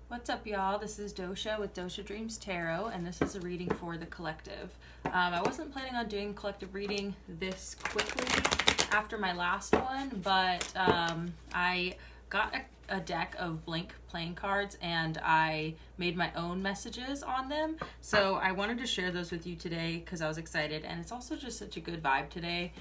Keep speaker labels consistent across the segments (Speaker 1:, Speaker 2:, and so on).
Speaker 1: What's up, y'all? This is Dosha with DoshaDreamsTarot, and this is a reading for the collective. I wasn't planning on doing collective reading this quickly after my last one, but I got a deck of blank playing cards, and I made my own messages on them. So I wanted to share those with you today because I was excited, and it's also just such a good vibe today.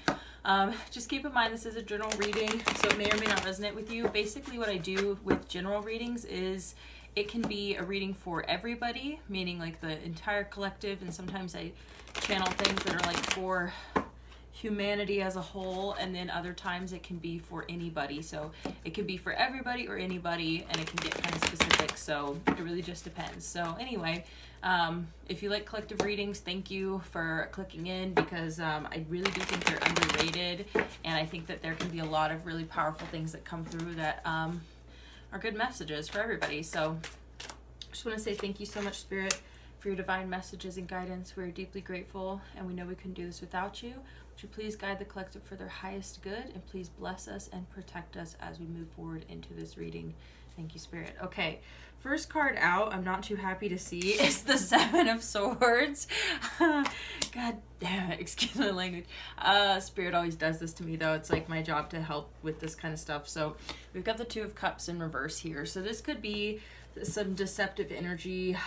Speaker 1: Just keep in mind this is a general reading, so it may or may not resonate with you. Basically, what I do with general readings is it can be a reading for everybody, meaning like the entire collective, and sometimes I channel things that are like for humanity as a whole, and then other times it can be for anybody. So it can be for everybody or anybody, and it can get kind of specific, so it really just depends. So anyway, if you like collective readings, thank you for clicking in, because I really do think they're underrated, and I think that there can be a lot of really powerful things that come through that are good messages for everybody. So I just want to say thank you so much, Spirit, for your divine messages and guidance. We're deeply grateful, and we know we couldn't do this without you. Would you please guide the collective for their highest good, and please bless us and protect us as we move forward into this reading. Thank you, Spirit. Okay, first card out, I'm not too happy to see, is the Seven of Swords. God damn it, excuse my language. Spirit always does this to me, though. It's like my job to help with this kind of stuff. So we've got the Two of Cups in reverse here. So this could be some deceptive energy,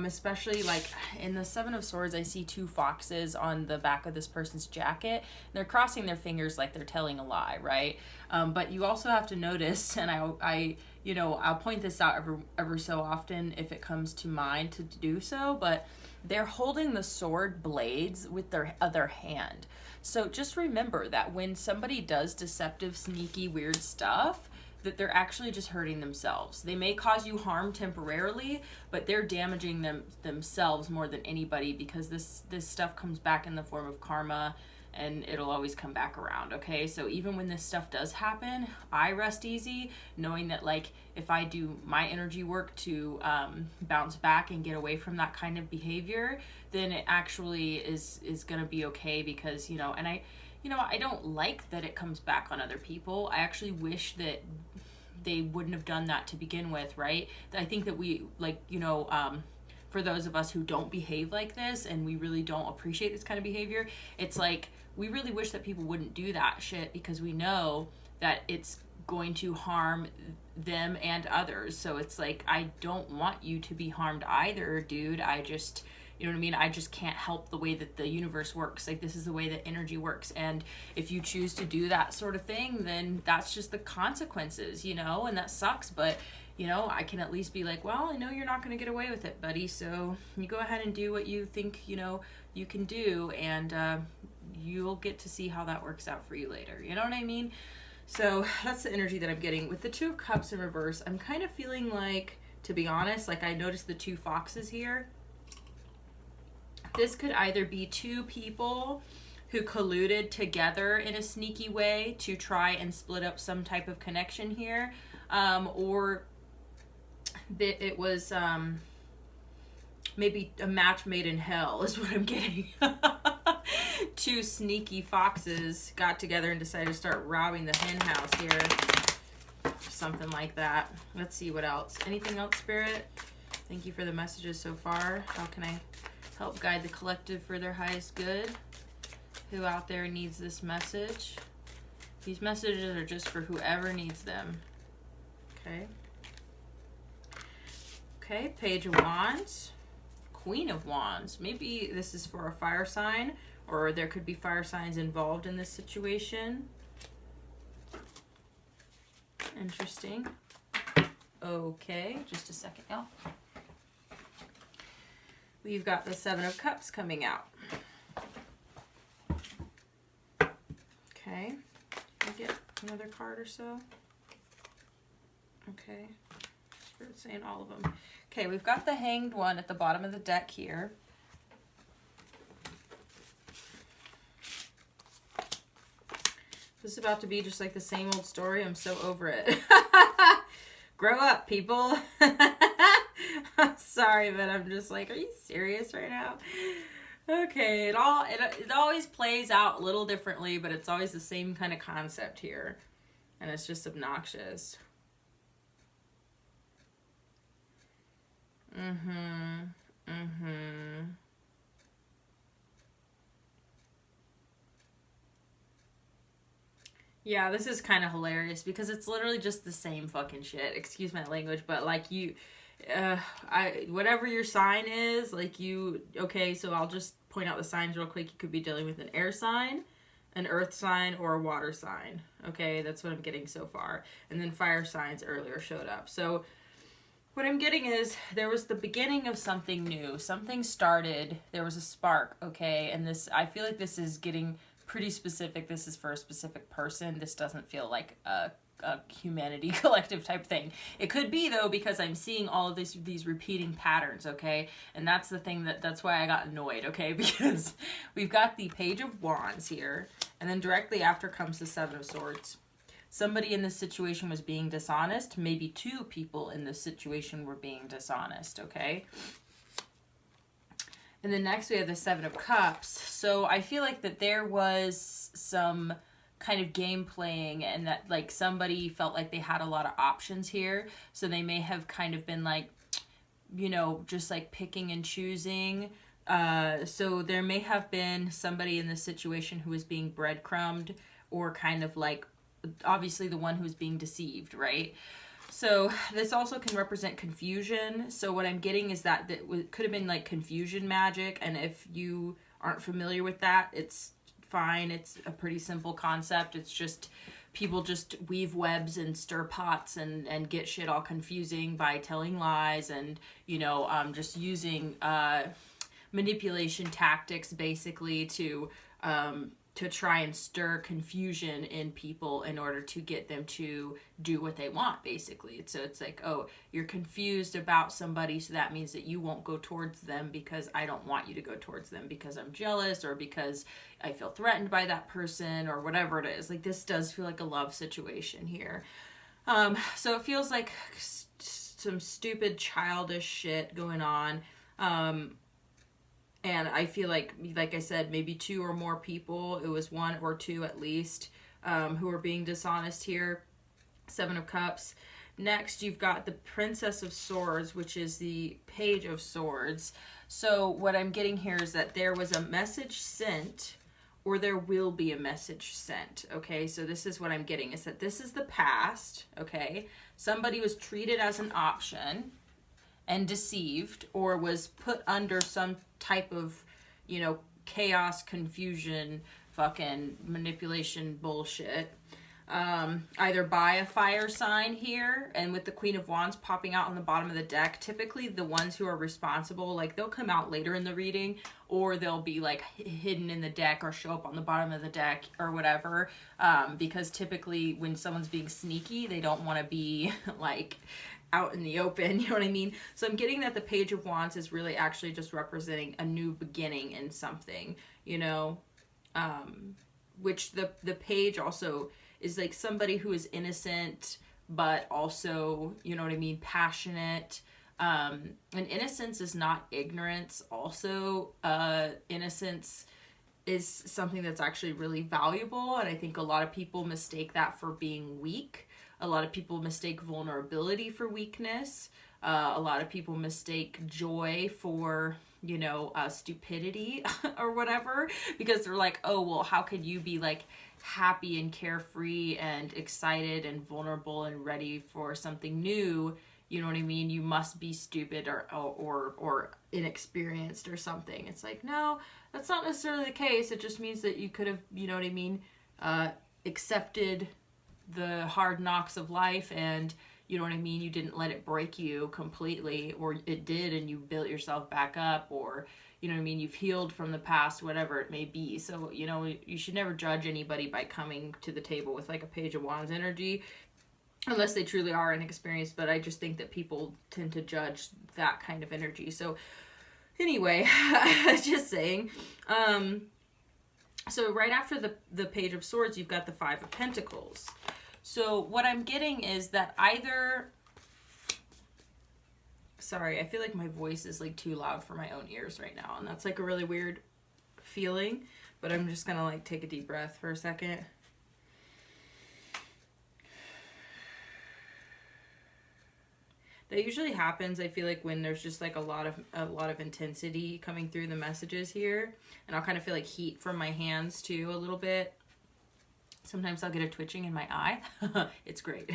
Speaker 1: especially like in the Seven of Swords, I see two foxes on the back of this person's jacket. They're crossing their fingers like they're telling a lie, right? But you also have to notice, and I'll point this out every so often if it comes to mind to do so, but they're holding the sword blades with their other hand. So just remember that when somebody does deceptive, sneaky, weird stuff, that they're actually just hurting themselves. They may cause you harm temporarily, but they're damaging themselves more than anybody, because this stuff comes back in the form of karma, and it'll always come back around, okay? So even when this stuff does happen, I rest easy knowing that, like, if I do my energy work to bounce back and get away from that kind of behavior, then it actually is gonna be okay, because, and I don't like that it comes back on other people. I actually wish that they wouldn't have done that to begin with, right? I think that we, for those of us who don't behave like this and we really don't appreciate this kind of behavior, it's like we really wish that people wouldn't do that shit, because we know that it's going to harm them and others. So it's like, I don't want you to be harmed either, dude. I just... You know what I mean? I just can't help the way that the universe works. Like, this is the way that energy works. And if you choose to do that sort of thing, then that's just the consequences, and that sucks. But, I can at least be like, well, I know you're not going to get away with it, buddy. So you go ahead and do what you think, you can do. And you'll get to see how that works out for you later. You know what I mean? So that's the energy that I'm getting. With the Two of Cups in reverse, I'm kind of feeling like, to be honest, like I noticed the two foxes here. This could either be two people who colluded together in a sneaky way to try and split up some type of connection here, or that it was maybe a match made in hell is what I'm getting. Two sneaky foxes got together and decided to start robbing the hen house here. Something like that. Let's see what else. Anything else, Spirit? Thank you for the messages so far. How can I help guide the collective for their highest good? Who out there needs this message? These messages are just for whoever needs them. Okay. Okay, Page of Wands. Queen of Wands. Maybe this is for a fire sign, or there could be fire signs involved in this situation. Interesting. Okay, just a second, y'all. We've got the Seven of Cups coming out. Okay. Can we get another card or so? Okay. Spirit's saying all of them. Okay, we've got the Hanged One at the bottom of the deck here. This is about to be just like the same old story. I'm so over it. Grow up, people. I'm sorry, but I'm just like, are you serious right now? Okay, it always plays out a little differently, but it's always the same kind of concept here. And it's just obnoxious. Yeah, this is kind of hilarious because it's literally just the same fucking shit. Excuse my language, but like whatever your sign is, like okay, so I'll just point out the signs real quick. You could be dealing with an air sign, an earth sign, or a water sign. Okay, that's what I'm getting so far. And then fire signs earlier showed up. So what I'm getting is there was the beginning of something new. Something started. There was a spark, okay? And I feel like this is getting pretty specific. This is for a specific person. This doesn't feel like a humanity collective type thing. It could be though, because I'm seeing all of these repeating patterns, okay? And that's the thing that's why I got annoyed, okay? Because we've got the Page of Wands here, and then directly after comes the Seven of Swords. Somebody in this situation was being dishonest. Maybe two people in this situation were being dishonest, okay? And then next we have the Seven of Cups. So I feel like that there was some kind of game playing, and that like somebody felt like they had a lot of options here. So they may have kind of been like, you know, just like picking and choosing. So there may have been somebody in this situation who was being breadcrumbed, or kind of like obviously the one who's being deceived, right? So this also can represent confusion. So what I'm getting is that could have been like confusion magic, and if you aren't familiar with that, it's fine. It's a pretty simple concept. It's just people just weave webs and stir pots and get shit all confusing by telling lies and, you know, just using manipulation tactics basically to try and stir confusion in people in order to get them to do what they want, basically. So it's like, oh, you're confused about somebody, so that means that you won't go towards them because I don't want you to go towards them because I'm jealous, or because I feel threatened by that person, or whatever it is. Like, this does feel like a love situation here. So it feels like some stupid childish shit going on. And I feel like I said, maybe two or more people, it was one or two at least, who are being dishonest here. Seven of Cups. Next, you've got the Princess of Swords, which is the Page of Swords. So what I'm getting here is that there was a message sent, or there will be a message sent, okay? So this is what I'm getting, is that this is the past, okay? Somebody was treated as an option and deceived, or was put under some type of, you know, chaos, confusion, fucking manipulation bullshit. Either by a fire sign here, and with the Queen of Wands popping out on the bottom of the deck, typically the ones who are responsible, like, they'll come out later in the reading, or they'll be like hidden in the deck, or show up on the bottom of the deck, or whatever, because typically when someone's being sneaky, they don't want to be like out in the open, you know what I mean? So I'm getting that the Page of Wands is really actually just representing a new beginning in something, you know, which the page also is like somebody who is innocent, but also, you know what I mean, passionate. And innocence is not ignorance. Also, innocence is something that's actually really valuable, and I think a lot of people mistake that for being weak. A lot of people mistake vulnerability for weakness. A lot of people mistake joy for, you know, stupidity or whatever, because they're like, oh, well, how could you be like happy and carefree and excited and vulnerable and ready for something new? You know what I mean? You must be stupid or inexperienced or something. It's like, no, that's not necessarily the case. It just means that you could have, you know what I mean, accepted the hard knocks of life, and you know what I mean, you didn't let it break you completely, or it did and you built yourself back up, or you know what I mean, you've healed from the past, whatever it may be. So, you know, you should never judge anybody by coming to the table with like a Page of Wands energy, unless they truly are inexperienced. But I just think that people tend to judge that kind of energy. So anyway, just saying. So right after the Page of Swords, you've got the Five of Pentacles. So what I'm getting is that either, sorry, I feel like my voice is like too loud for my own ears right now, and that's like a really weird feeling, but I'm just gonna like take a deep breath for a second. That usually happens, I feel like, when there's just like a lot of intensity coming through the messages here. And I'll kind of feel like heat from my hands too a little bit. Sometimes I'll get a twitching in my eye. It's great.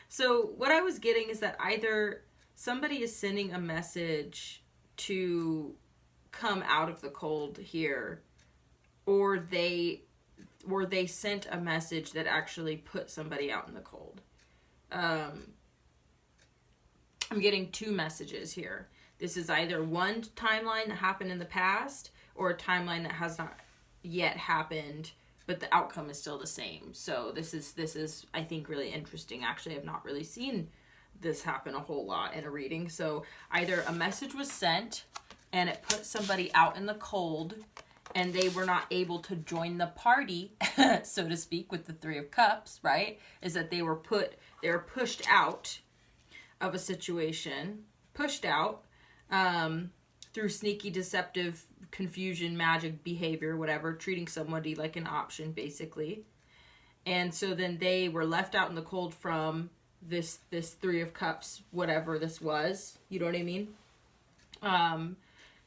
Speaker 1: So what I was getting is that either somebody is sending a message to come out of the cold here, or they sent a message that actually put somebody out in the cold. I'm getting two messages here. This is either one timeline that happened in the past, or a timeline that has not yet happened, but the outcome is still the same. So this is I think really interesting. Actually, I've not really seen this happen a whole lot in a reading. So either a message was sent and it put somebody out in the cold, and they were not able to join the party, so to speak, with the Three of Cups, right? Is that they were pushed out of a situation, pushed out through sneaky, deceptive, confusion, magic behavior, whatever, treating somebody like an option, basically. And so then they were left out in the cold from this Three of Cups, whatever this was. You know what I mean?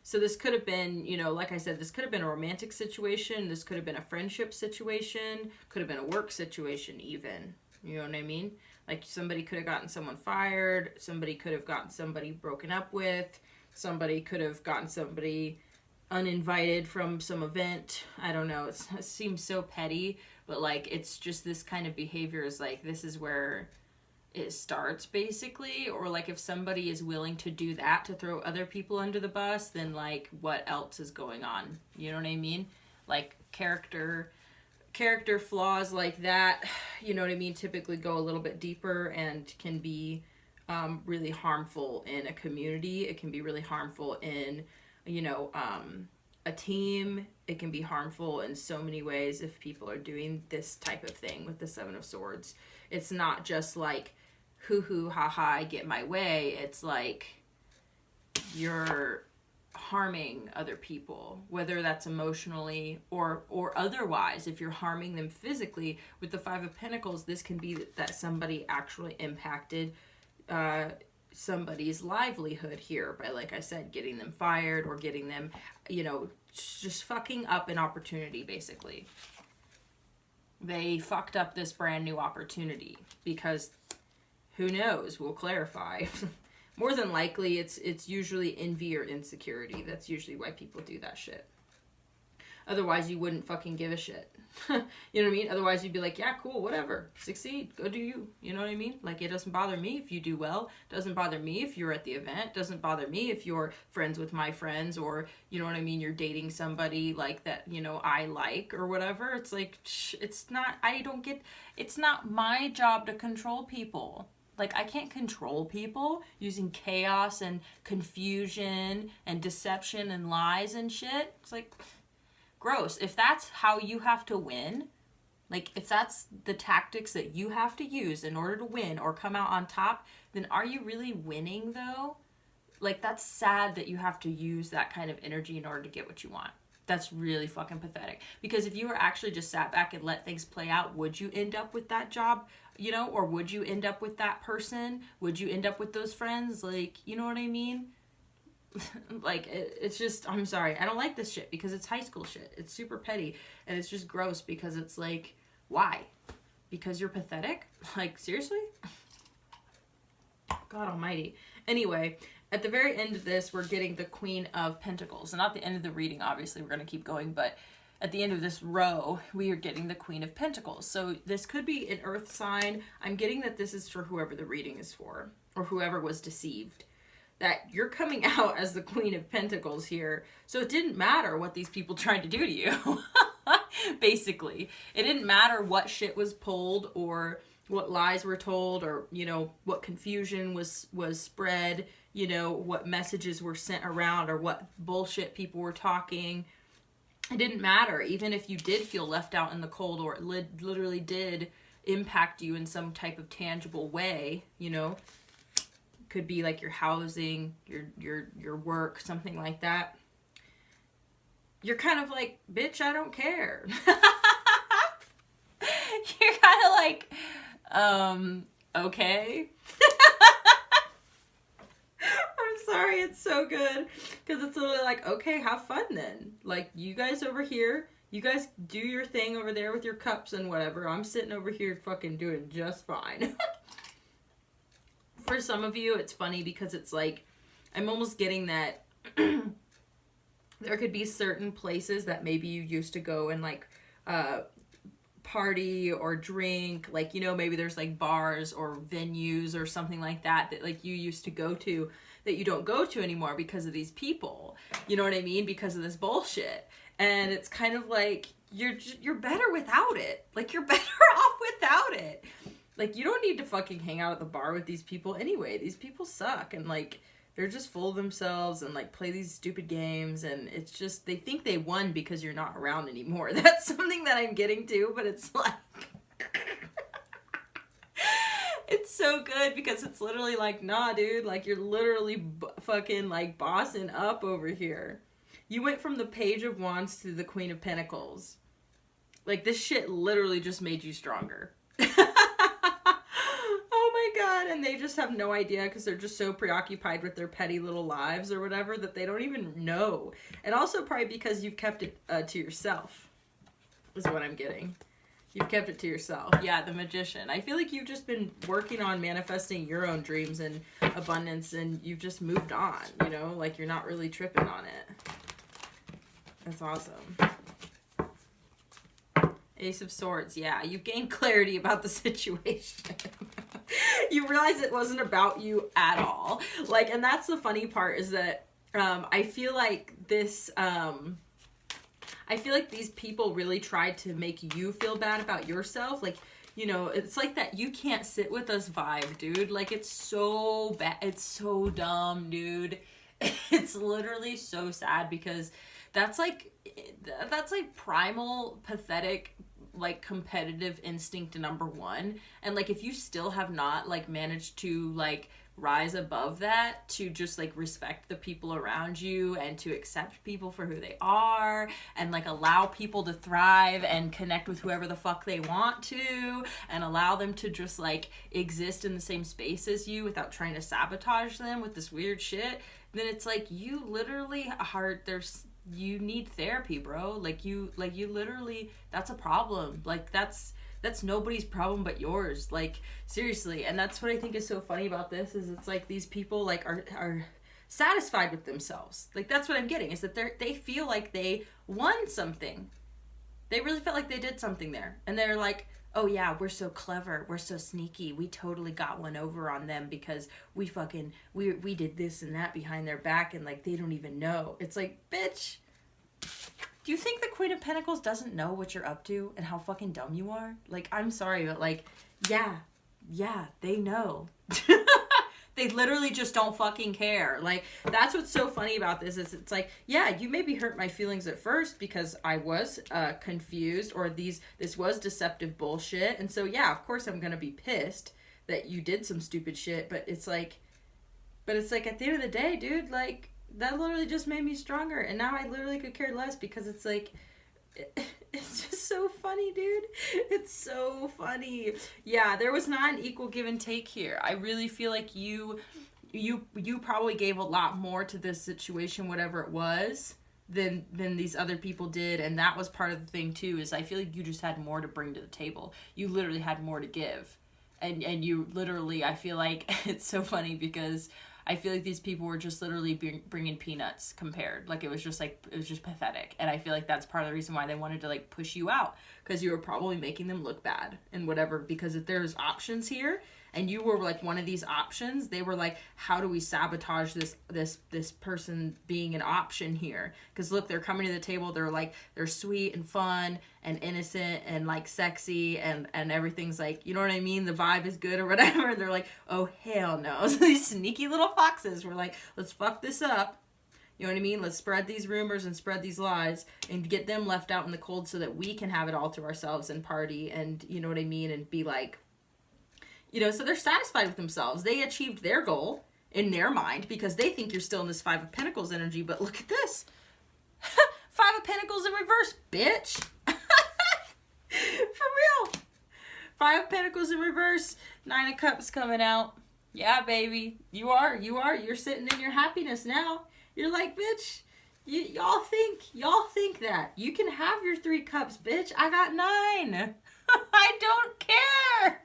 Speaker 1: So this could have been, you know, like I said, this could have been a romantic situation. This could have been a friendship situation. Could have been a work situation even. You know what I mean? Like somebody could have gotten someone fired. Somebody could have gotten somebody broken up with. Somebody could have gotten somebody uninvited from some event. I don't know. It seems so petty, but like it's just this kind of behavior is like, this is where it starts basically. Or like if somebody is willing to do that to throw other people under the bus, then like what else is going on? You know what I mean? Like character flaws like that, you know what I mean, typically go a little bit deeper and can be really harmful in a community. It can be really harmful in, you know, a team. It can be harmful in so many ways if people are doing this type of thing with the Seven of Swords. It's not just like hoo-hoo, ha-ha, I get my way. It's like you're harming other people, whether that's emotionally or otherwise. If you're harming them physically, with the Five of Pentacles, this can be that somebody actually impacted somebody's livelihood here by, like I said, getting them fired or getting them, you know, just fucking up an opportunity, basically. They fucked up this brand new opportunity because who knows? We'll clarify. More than likely, it's usually envy or insecurity. That's usually why people do that shit. Otherwise, you wouldn't fucking give a shit. You know what I mean? Otherwise, you'd be like, yeah, cool, whatever. Succeed. Go do you. You know what I mean? Like, it doesn't bother me if you do well. Doesn't bother me if you're at the event. Doesn't bother me if you're friends with my friends, or, you know what I mean, you're dating somebody like that, you know, I like or whatever. It's like, it's not my job to control people. Like, I can't control people using chaos and confusion and deception and lies and shit. It's like, gross. If that's how you have to win, like if that's the tactics that you have to use in order to win or come out on top, then are you really winning though? Like, that's sad that you have to use that kind of energy in order to get what you want. That's really fucking pathetic. Because if you were actually just sat back and let things play out, would you end up with that job, you know, or would you end up with that person? Would you end up with those friends? Like, you know what I mean? Like, it's just, I'm sorry, I don't like this shit because it's high school shit. It's super petty, and it's just gross because it's like, why? Because you're pathetic? Like, seriously? God almighty. Anyway, at the very end of this, we're getting the Queen of Pentacles. And not the end of the reading, obviously, we're going to keep going, but at the end of this row, we are getting the Queen of Pentacles. So this could be an earth sign. I'm getting that this is for whoever the reading is for, or whoever was deceived. That you're coming out as the Queen of Pentacles here. So it didn't matter what these people tried to do to you. Basically. It didn't matter what shit was pulled or what lies were told, or, you know, what confusion was spread, you know, what messages were sent around, or what bullshit people were talking. It didn't matter. Even if you did feel left out in the cold, or it literally did impact you in some type of tangible way, you know, could be like your housing, your work, something like that. You're kind of like, bitch, I don't care. You're kind of like, Okay? I'm sorry, it's so good. Because it's literally like, okay, have fun then. Like, you guys over here, you guys do your thing over there with your cups and whatever. I'm sitting over here fucking doing just fine. For some of you, it's funny because it's like, I'm almost getting that there could be certain places that maybe you used to go and like party or drink, like, you know, maybe there's like bars or venues or something like that that like you used to go to that you don't go to anymore because of these people, you know what I mean, because of this bullshit. And it's kind of like you're better without it. Like, you're better off without it. Like, you don't need to fucking hang out at the bar with these people anyway. These people suck, and like, they're just full of themselves and like play these stupid games, and it's just, they think they won because you're not around anymore. That's something that I'm getting to, but it's like it's so good because it's literally like, nah, dude, like, you're literally fucking like bossing up over here. You went from the Page of Wands to the Queen of Pentacles. Like, this shit literally just made you stronger. Oh my god, and they just have no idea because they're just so preoccupied with their petty little lives or whatever that they don't even know. And also probably because you've kept it to yourself is what I'm getting. You've kept it to yourself. Yeah, the Magician. I feel like you've just been working on manifesting your own dreams and abundance, and you've just moved on, you know? Like, you're not really tripping on it. That's awesome. Ace of Swords. Yeah, you've gained clarity about the situation. You realize it wasn't about you at all. Like, and that's the funny part is that I feel like this... I feel like these people really tried to make you feel bad about yourself. Like, you know, it's like that you can't sit with us vibe, dude. Like, it's so bad. It's so dumb, dude. It's literally so sad because that's like primal, pathetic, like, competitive instinct number one. And like, if you still have not like managed to like rise above that, to just like respect the people around you and to accept people for who they are and like allow people to thrive and connect with whoever the fuck they want to and allow them to just like exist in the same space as you without trying to sabotage them with this weird shit, then it's like you literally you need therapy, bro. Like you literally, that's a problem. Like, that's nobody's problem but yours. Like, seriously. And that's what I think is so funny about this, is it's like these people like are satisfied with themselves. Like, that's what I'm getting, is that they feel like they won something. They really felt like they did something there. And they're like, oh yeah, we're so clever, we're so sneaky, we totally got one over on them because we did this and that behind their back, and like, they don't even know. It's like, bitch, do you think the Queen of Pentacles doesn't know what you're up to and how fucking dumb you are? Like, I'm sorry, but like, yeah, they know. They literally just don't fucking care. Like, that's what's so funny about this, is it's like, yeah, you maybe hurt my feelings at first because I was confused, or this was deceptive bullshit. And so, yeah, of course I'm going to be pissed that you did some stupid shit. But it's like at the end of the day, dude, like, that literally just made me stronger. And now I literally could care less, because it's like, it's just so funny, dude. It's so funny. Yeah, there was not an equal give and take here. I really feel like you probably gave a lot more to this situation, whatever it was, than these other people did. And that was part of the thing too, is I feel like you just had more to bring to the table. You literally had more to give. And you literally, I feel like it's so funny because I feel like these people were just literally bringing peanuts compared. Like, it was just pathetic. And I feel like that's part of the reason why they wanted to like push you out, because you were probably making them look bad and whatever. Because if there's options here and you were like one of these options, they were like, how do we sabotage this person being an option here? Because look, they're coming to the table, they're sweet and fun and innocent and like sexy and everything's like, you know what I mean, the vibe is good or whatever, and they're like, oh hell no. So these sneaky little foxes were like, let's fuck this up, you know what I mean, let's spread these rumors and spread these lies and get them left out in the cold so that we can have it all to ourselves and party and, you know what I mean, and be like, you know, so they're satisfied with themselves. They achieved their goal in their mind because they think you're still in this Five of Pentacles energy. But look at this. Five of Pentacles in reverse, bitch. For real. Five of Pentacles in reverse, Nine of Cups coming out. Yeah, baby. You are. You're sitting in your happiness now. You're like, bitch, y'all think that. You can have your 3 cups, bitch. I got 9. I don't care.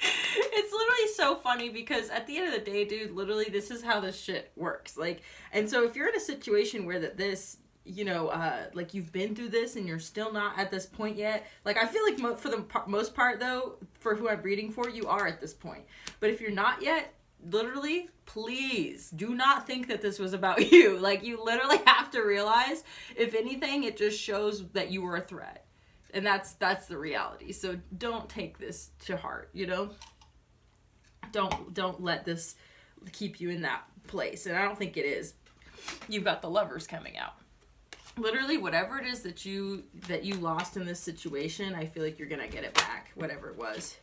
Speaker 1: It's literally so funny because at the end of the day, dude, literally this is how this shit works. Like, and so if you're in a situation where this, you know, like you've been through this and you're still not at this point yet, like I feel like for the most part though, for who I'm reading for, you are at this point. But if you're not yet, literally, please do not think that this was about you. Like, you literally have to realize, if anything, it just shows that you were a threat. And that's the reality. So don't take this to heart, you know? Don't let this keep you in that place. And I don't think it is. You've got the Lovers coming out. Literally, whatever it is that you lost in this situation, I feel like you're gonna get it back, whatever it was.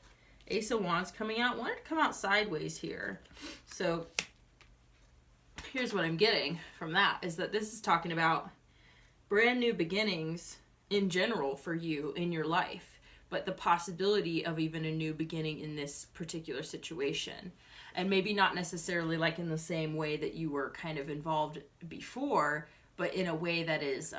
Speaker 1: Ace of Wands coming out. Wanted to come out sideways here. So here's what I'm getting from that, is that this is talking about brand new beginnings in general for you in your life, but the possibility of even a new beginning in this particular situation. And maybe not necessarily like in the same way that you were kind of involved before, but in a way that is,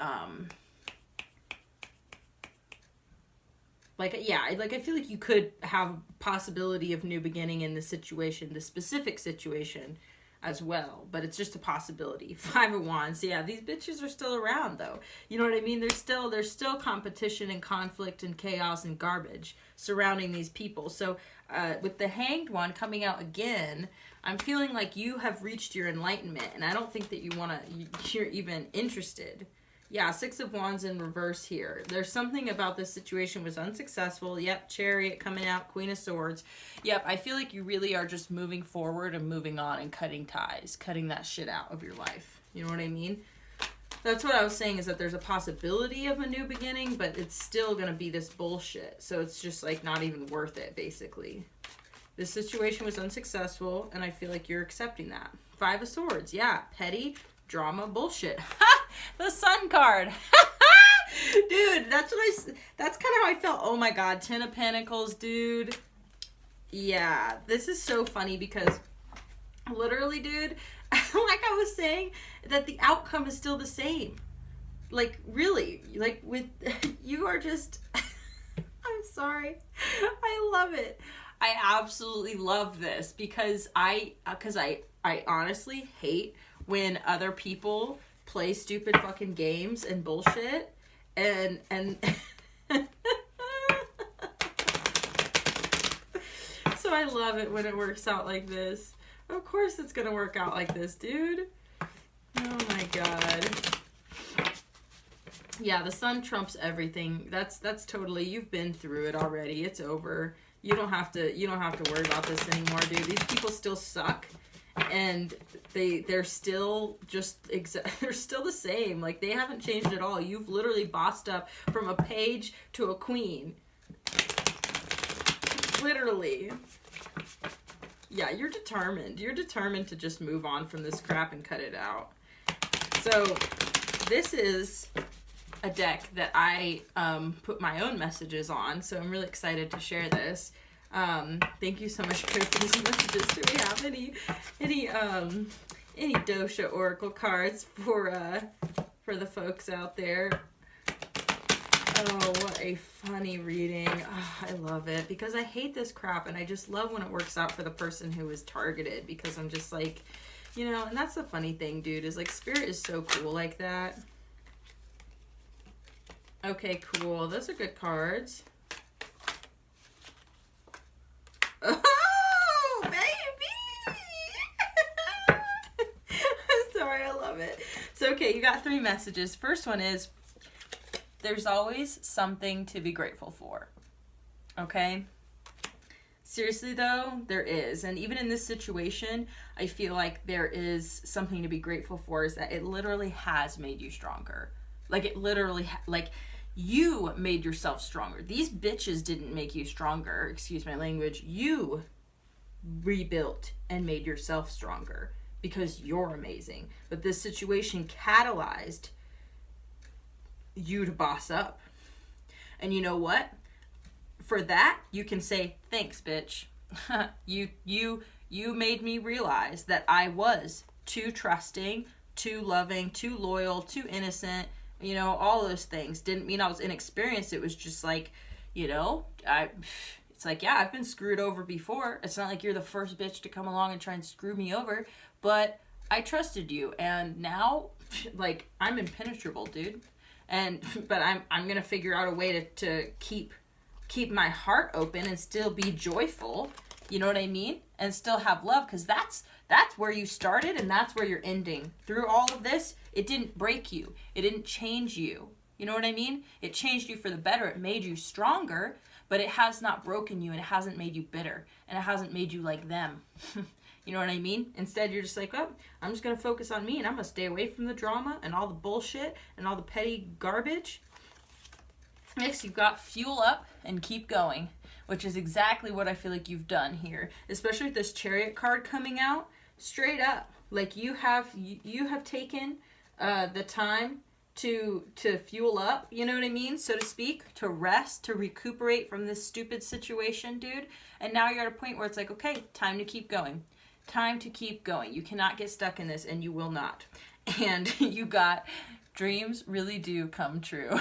Speaker 1: like, yeah, like I feel like you could have possibility of new beginning in the situation, the specific situation as well, but it's just a possibility. Five of Wands, yeah, these bitches are still around though. You know what I mean? There's still competition and conflict and chaos and garbage surrounding these people. So with the Hanged one coming out again, I'm feeling like you have reached your enlightenment, and I don't think that you're even interested. Yeah, Six of Wands in reverse here. There's something about this situation was unsuccessful. Yep, Chariot coming out, Queen of Swords. Yep, I feel like you really are just moving forward and moving on and cutting ties, cutting that shit out of your life. You know what I mean? That's what I was saying, is that there's a possibility of a new beginning, but it's still going to be this bullshit. So it's just like not even worth it, basically. This situation was unsuccessful, and I feel like you're accepting that. Five of Swords, yeah, petty drama bullshit. The Sun card. Dude, that's kind of how I felt. Oh my god, Ten of Pentacles, dude. Yeah, this is so funny because literally, dude, like I was saying, that the outcome is still the same. Like, really, like with you are just I'm sorry. I love it. I absolutely love this because I honestly hate when other people play stupid fucking games and bullshit and so I love it when it works out like this. Of course it's gonna work out like this, dude. Oh my god. Yeah, the Sun trumps everything. That's totally, you've been through it already. It's over. You don't have to worry about this anymore, dude. These people still suck. And they're still just they're still the same. Like, they haven't changed at all. You've literally bossed up from a page to a queen. Literally. Yeah, you're determined. You're determined to just move on from this crap and cut it out. So this is a deck that I put my own messages on, so I'm really excited to share this. Thank you so much for these messages. Do we have any Dosha Oracle cards for the folks out there? Oh, what a funny reading. Oh, I love it because I hate this crap, and I just love when it works out for the person who is targeted, because I'm just like, you know, and that's the funny thing, dude, is like Spirit is so cool like that. Okay, cool. Those are good cards. Oh, baby! I'm sorry, I love it. So, okay, you got 3 messages. First one is, there's always something to be grateful for. Okay? Seriously, though, there is. And even in this situation, I feel like there is something to be grateful for, is that it literally has made you stronger. Like, it literally, like, you made yourself stronger. These bitches didn't make you stronger. Excuse my language. You rebuilt and made yourself stronger because you're amazing. But this situation catalyzed you to boss up. And you know what? for that, you can say, thanks, bitch. You made me realize that I was too trusting, too loving, too loyal, too innocent, you know, all those things. Didn't mean I was inexperienced. It was just like, you know, it's like, yeah, I've been screwed over before. It's not like you're the first bitch to come along and try and screw me over, but I trusted you, and now, like, I'm impenetrable, dude. But I'm gonna figure out a way to keep my heart open and still be joyful. You know what I mean? And still have love, because that's where you started and that's where you're ending. Through all of this, it didn't break you. It didn't change you. You know what I mean? It changed you for the better. It made you stronger, but it has not broken you, and it hasn't made you bitter, and it hasn't made you like them. You know what I mean? Instead, you're just like, oh, I'm just going to focus on me, and I'm going to stay away from the drama and all the bullshit and all the petty garbage. Next, you've got fuel up and keep going, which is exactly what I feel like you've done here, especially with this Chariot card coming out. Straight up, like you have taken the time to fuel up, you know what I mean, so to speak, to rest, to recuperate from this stupid situation, dude. And now you're at a point where it's like, okay, time to keep going. Time to keep going. You cannot get stuck in this, and you will not. And you got, dreams really do come true.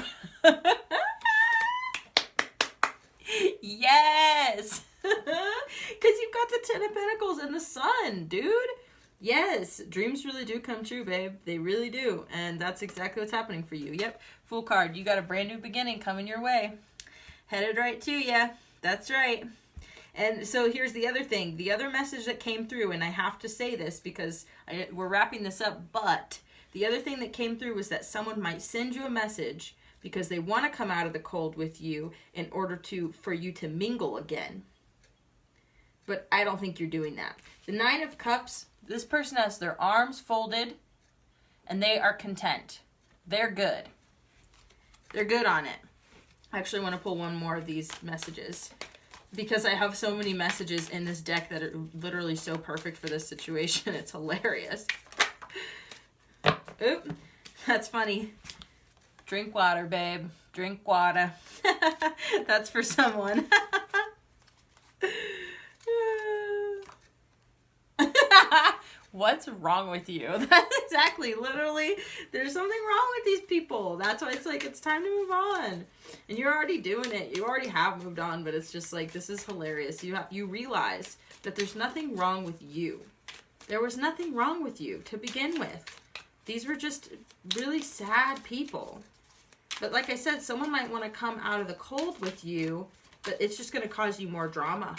Speaker 1: Yes! Because you've got the Ten of Pentacles and the Sun, dude. Yes, dreams really do come true, babe. They really do. And that's exactly what's happening for you. Yep, Fool card. You got a brand new beginning coming your way. Headed right to ya. That's right. And so here's the other thing. The other message that came through, and I have to say this because we're wrapping this up, but the other thing that came through was that someone might send you a message because they want to come out of the cold with you in order for you to mingle again. But I don't think you're doing that. The Nine of Cups, this person has their arms folded and they are content. They're good. They're good on it. I actually want to pull one more of these messages because I have so many messages in this deck that are literally so perfect for this situation. It's hilarious. Oop, that's funny. Drink water, babe. Drink water. That's for someone. What's wrong with you? That's exactly, literally, there's something wrong with these people. That's why it's like, it's time to move on. And you're already doing it. You already have moved on, but it's just like, this is hilarious. You realize that there's nothing wrong with you. There was nothing wrong with you to begin with. These were just really sad people. But like I said, someone might want to come out of the cold with you, but it's just going to cause you more drama.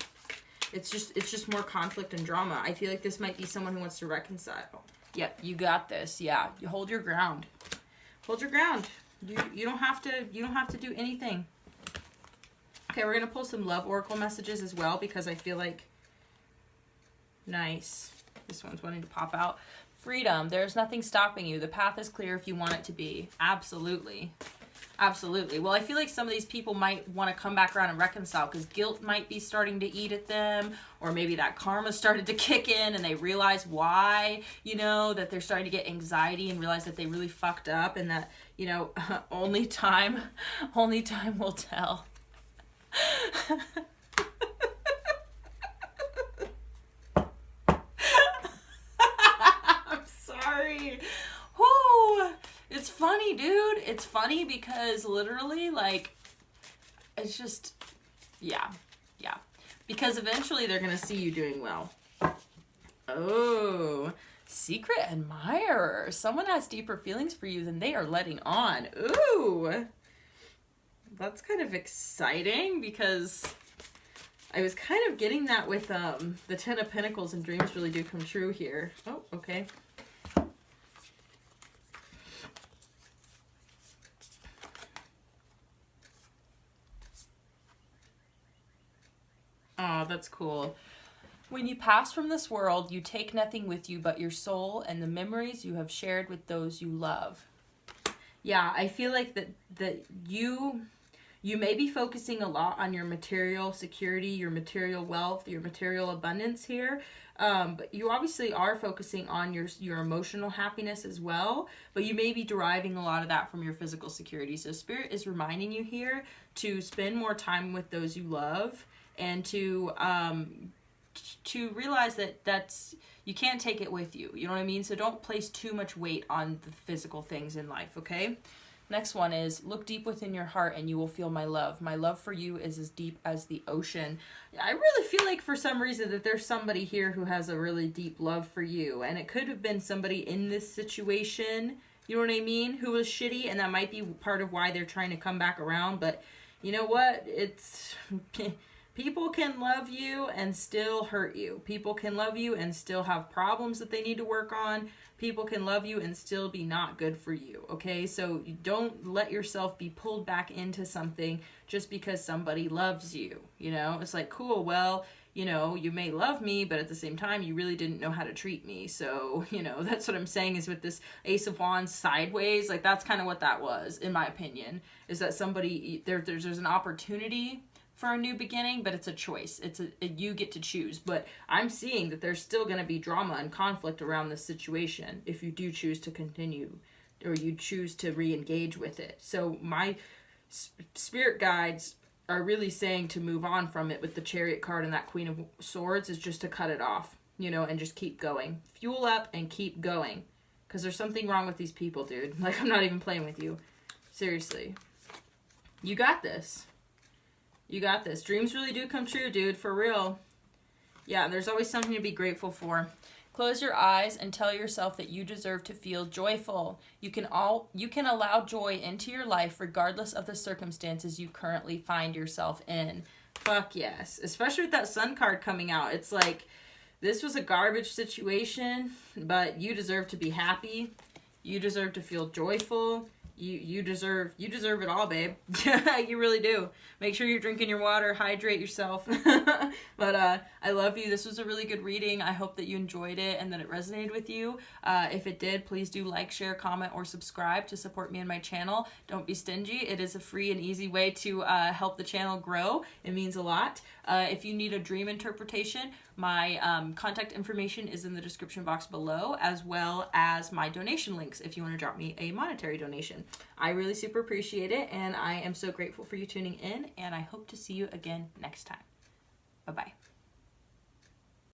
Speaker 1: It's just more conflict and drama. I feel like this might be someone who wants to reconcile. Yep, you got this. Yeah, you hold your ground. Hold your ground. You don't have to do anything. Okay, we're gonna pull some love oracle messages as well because I feel like nice. This one's wanting to pop out. Freedom. There's nothing stopping you. The path is clear if you want it to be. Absolutely. Absolutely. Well, I feel like some of these people might want to come back around and reconcile because guilt might be starting to eat at them, or maybe that karma started to kick in and they realize why, you know, that they're starting to get anxiety and realize that they really fucked up and that, you know, only time will tell. I'm sorry. Whoo! It's funny, dude. It's funny because literally, like, it's just, yeah. Because eventually they're going to see you doing well. Oh, secret admirer. Someone has deeper feelings for you than they are letting on. Ooh. That's kind of exciting because I was kind of getting that with the Ten of Pentacles and dreams really do come true here. Oh, okay. Oh, that's cool. When you pass from this world, you take nothing with you but your soul and the memories you have shared with those you love. Yeah, I feel like that you You may be focusing a lot on your material security, your material wealth, your material abundance here. But you obviously are focusing on your emotional happiness as well, but you may be deriving a lot of that from your physical security. So Spirit is reminding you here to spend more time with those you love, and to realize that's you can't take it with you. You know what I mean? So don't place too much weight on the physical things in life, okay? Next one is, look deep within your heart and you will feel my love. My love for you is as deep as the ocean. I really feel like for some reason that there's somebody here who has a really deep love for you. And it could have been somebody in this situation, you know what I mean, who was shitty. And that might be part of why they're trying to come back around. But you know what? It's... People can love you and still hurt you. People can love you and still have problems that they need to work on. People can love you and still be not good for you, okay? So you don't let yourself be pulled back into something just because somebody loves you, you know? It's like, cool, well, you know, you may love me, but at the same time, you really didn't know how to treat me. So, you know, that's what I'm saying is with this Ace of Wands sideways, like that's kind of what that was, in my opinion, is that somebody, there's an opportunity for a new beginning, but it's a choice. You get to choose. But I'm seeing that there's still going to be drama and conflict around this situation if you do choose to continue, or you choose to re-engage with it. So my spirit guides are really saying to move on from it with the Chariot card and that Queen of Swords, is just to cut it off, you know, and just keep going. Fuel up and keep going. Because there's something wrong with these people, dude. Like, I'm not even playing with you. Seriously. You got this. You got this. Dreams really do come true, dude. For real. Yeah, there's always something to be grateful for. Close your eyes and tell yourself that you deserve to feel joyful. You can allow joy into your life regardless of the circumstances you currently find yourself in. Fuck yes. Especially with that Sun card coming out. It's like, this was a garbage situation, but you deserve to be happy. You deserve to feel joyful. You deserve it all, babe. You really do. Make sure you're drinking your water, hydrate yourself. But I love you. This was a really good reading. I hope that you enjoyed it and that it resonated with you. If it did, please do like, share, comment, or subscribe to support me and my channel. Don't be stingy. It is a free and easy way to help the channel grow. It means a lot. If you need a dream interpretation, my contact information is in the description box below, as well as my donation links if you want to drop me a monetary donation. I really super appreciate it, and I am so grateful for you tuning in, and I hope to see you again next time. Bye-bye.